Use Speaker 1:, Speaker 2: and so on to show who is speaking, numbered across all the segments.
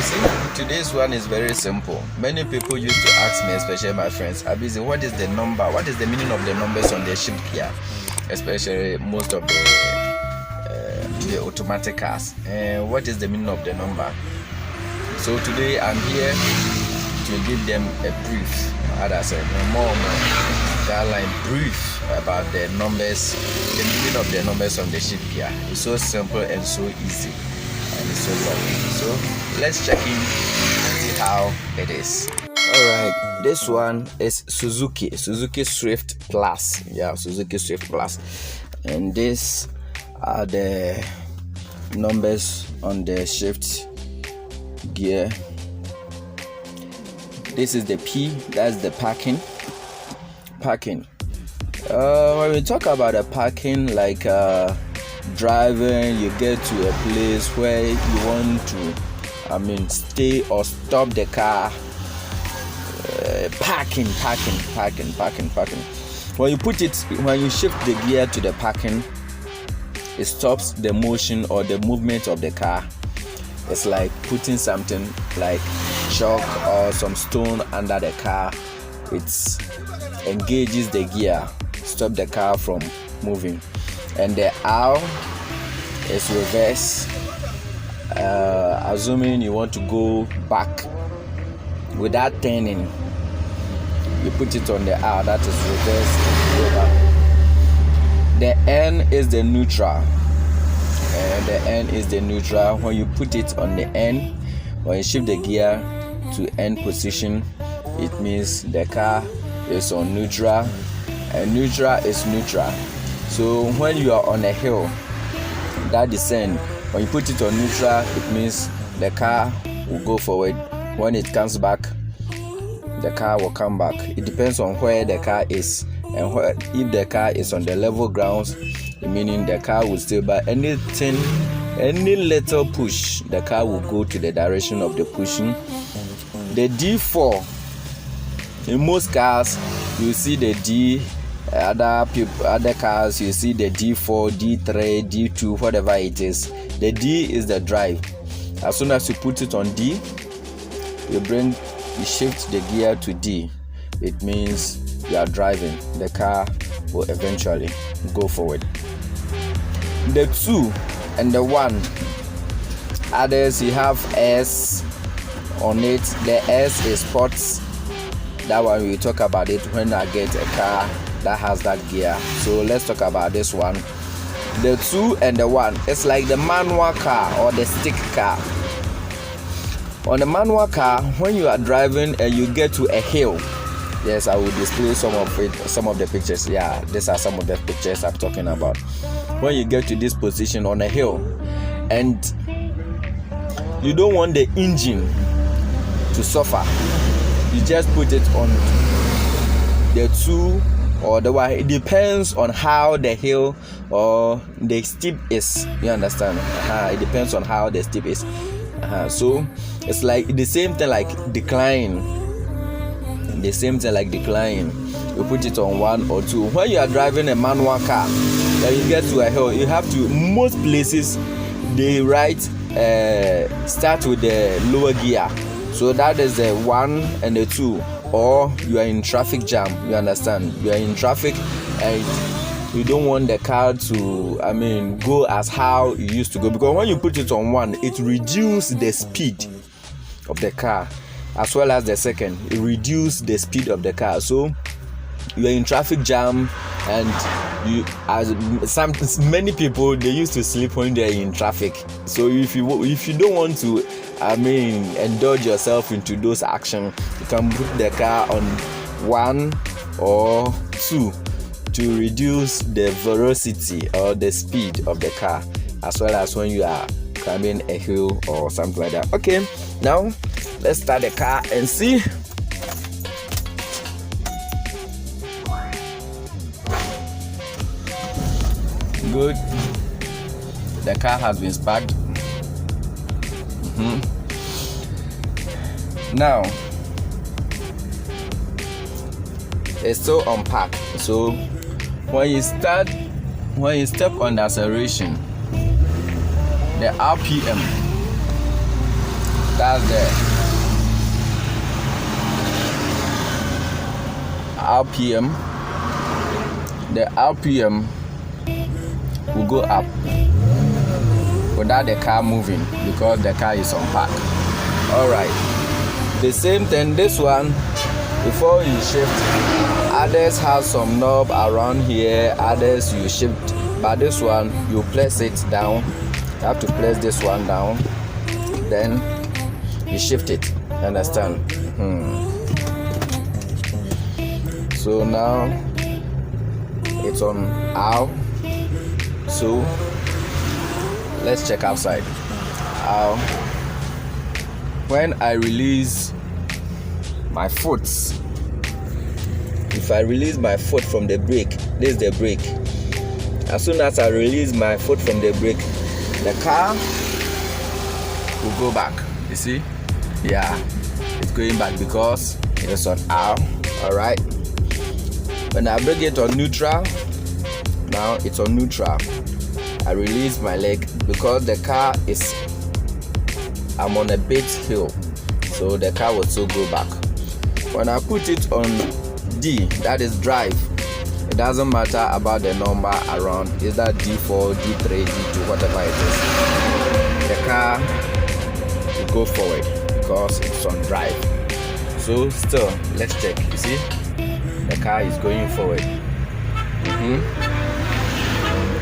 Speaker 1: See, today's one is very simple. Many people used to ask me, especially my friends, Abizi, what is the number? What is the meaning of the numbers on the shift gear? Especially most of the automatic cars. And what is the meaning of the number? So today I'm here to give them a brief, as I said, more guideline brief about the numbers, the meaning of the numbers on the shift gear. It's so simple and so easy. And it's so lovely. So let's check in and see how it is. Alright, this one is Suzuki Swift Plus. Yeah, Suzuki Swift Plus. And these are the numbers on the shift gear. This is the P, that's the parking. When we talk about the parking, like driving, you get to a place where you want to stay or stop the car. Parking. When you shift the gear to the parking, it stops the motion or the movement of the car. It's like putting something like chalk or some stone under the car. It engages the gear, stop the car from moving. And the R is reverse. Assuming you want to go back without turning, you put it on the R, that is reverse. The N is the neutral. And the N is the neutral. When you put it on the N, when you shift the gear to N position, it means the car is on neutral, and neutral is neutral. So when you are on a hill that descend, when you put it on neutral, it means the car will go forward. When it comes back, the car will come back. It depends on where the car is, and if the car is on the level grounds, meaning the car will stay by any little push, the car will go to the direction of the pushing. The D4, in most cars you see the D, other cars you see the D4, D3, D2, whatever it is. The D is the drive. As soon as you put it on D, you shift the gear to D. It means you are driving. The car will eventually go forward. The 2 and the 1, others you have S on it. The S is sports. That one we talk about it when I get a car that has that gear. So let's talk about this one. The 2 and the 1, it's like the manual car or the stick car. On the manual car, when you are driving and you get to a hill, yes, I will display some of the pictures. Yeah, these are some of the pictures I'm talking about. When you get to this position on a hill and you don't want the engine to suffer, you just put it on the 2 or the 1. It depends on how the hill or the steep is. You understand? It depends on how the steep is. So it's like the same thing like decline. You put it on 1 or 2. When you are driving a manual car, then you get to a hill, you have to, most places they write start with the lower gear. So that is the 1 and the 2. Or you are in traffic jam. You understand? You are in traffic and you don't want the car to go as how it used to go, because when you put it on 1, it reduces the speed of the car, as well as the second, it reduces the speed of the car. So you are in traffic jam, and many people, they used to sleep when they are in traffic. So if you don't want to indulge yourself into those actions, you can put the car on 1 or 2 to reduce the velocity or the speed of the car, as well as when you are climbing a hill or something like that. Okay, now let's start the car and see. Good. The car has been sparked. Now it's still unpacked. So when you step on the acceleration, the RPM That's the RPM. The RPM will go up without the car moving because the car is on park. Alright, the same thing, this one, before you shift, others have some knob around here, others you shift, but this one you place it down. You have to place this one down, then you shift it. Understand? So now it's on out. So let's check outside. When I release my foot, if I release my foot from the brake, this is the brake. As soon as I release my foot from the brake, the car will go back. You see? Yeah, it's going back because it's on R. Alright. When I bring it on neutral, now it's on neutral. I release my leg because the car is, I'm on a bit hill, so the car will still go back. When I put it on D, that is drive, it doesn't matter about the number around, is that D4, D3, D2, whatever it is. The car will go forward because it's on drive. So still, let's check. You see, the car is going forward.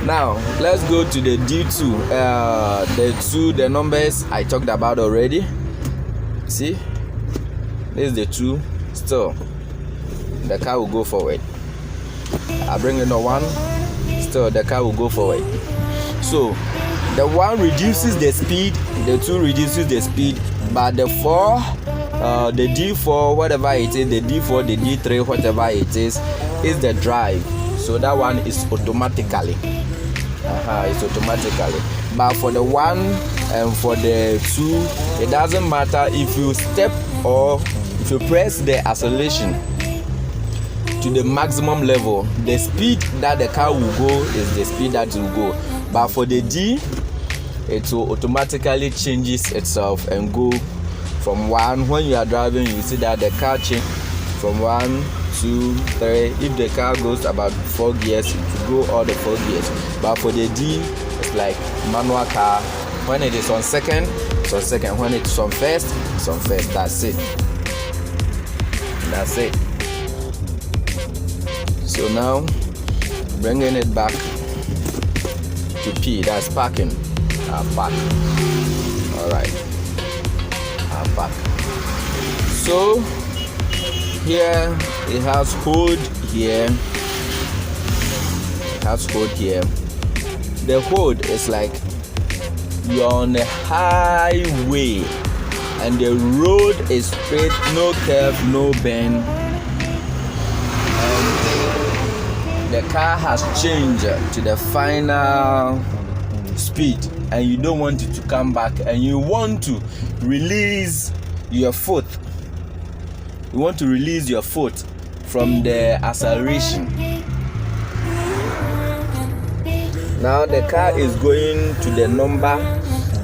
Speaker 1: Now let's go to the D2. The numbers I talked about already. See, this is the 2. Still, the car will go forward. I bring in the 1. Still, the car will go forward. So the 1 reduces the speed, the 2 reduces the speed, but the 4, the D4, whatever it is, the D4, the D3, whatever it is the drive. So that one is automatically. It's automatically. But for the 1 and for the 2, it doesn't matter if you step or if you press the acceleration to the maximum level, the speed that the car will go is the speed that it will go. But for the D, it will automatically changes itself and go from 1. When you are driving, you see that the car change from 1, 2, 3. If the car goes about 4 gears, it will go all the 4 gears. But for the D, it's like manual car. When it is on second, it's on second. When it's on first, it's on first. That's it. That's it. So now, bringing it back to P, that's parking. Park. Alright. Park. So, here it has hold here. It has hold here. The hold is like you're on a highway and the road is straight, no curve, no bend. And the car has changed to the final speed and you don't want it to come back and you want to release your foot. You want to release your foot from the acceleration. Now the car is going to the number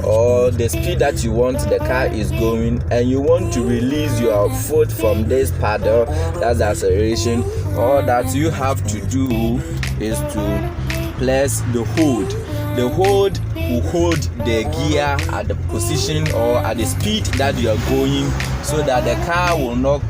Speaker 1: or the speed that you want the car is going, and you want to release your foot from this paddle, that's the acceleration. All that you have to do is to place the hold. The hold will hold the gear at the position or at the speed that you are going, so that the car will not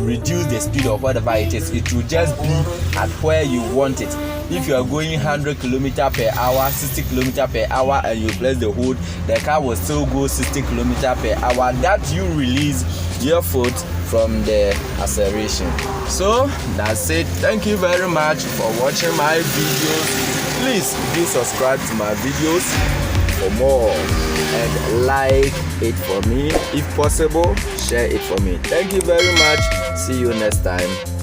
Speaker 1: reduce the speed of whatever it is. It will just be at where you want it. If you are going 100 km per hour, 60 km per hour, and you place the hold, the car will still go 60 km per hour. That you release your foot from the acceleration. So that's it. Thank you very much for watching my videos. Please do subscribe to my videos for more and like it for me. If possible, share it for me. Thank you very much. See you next time.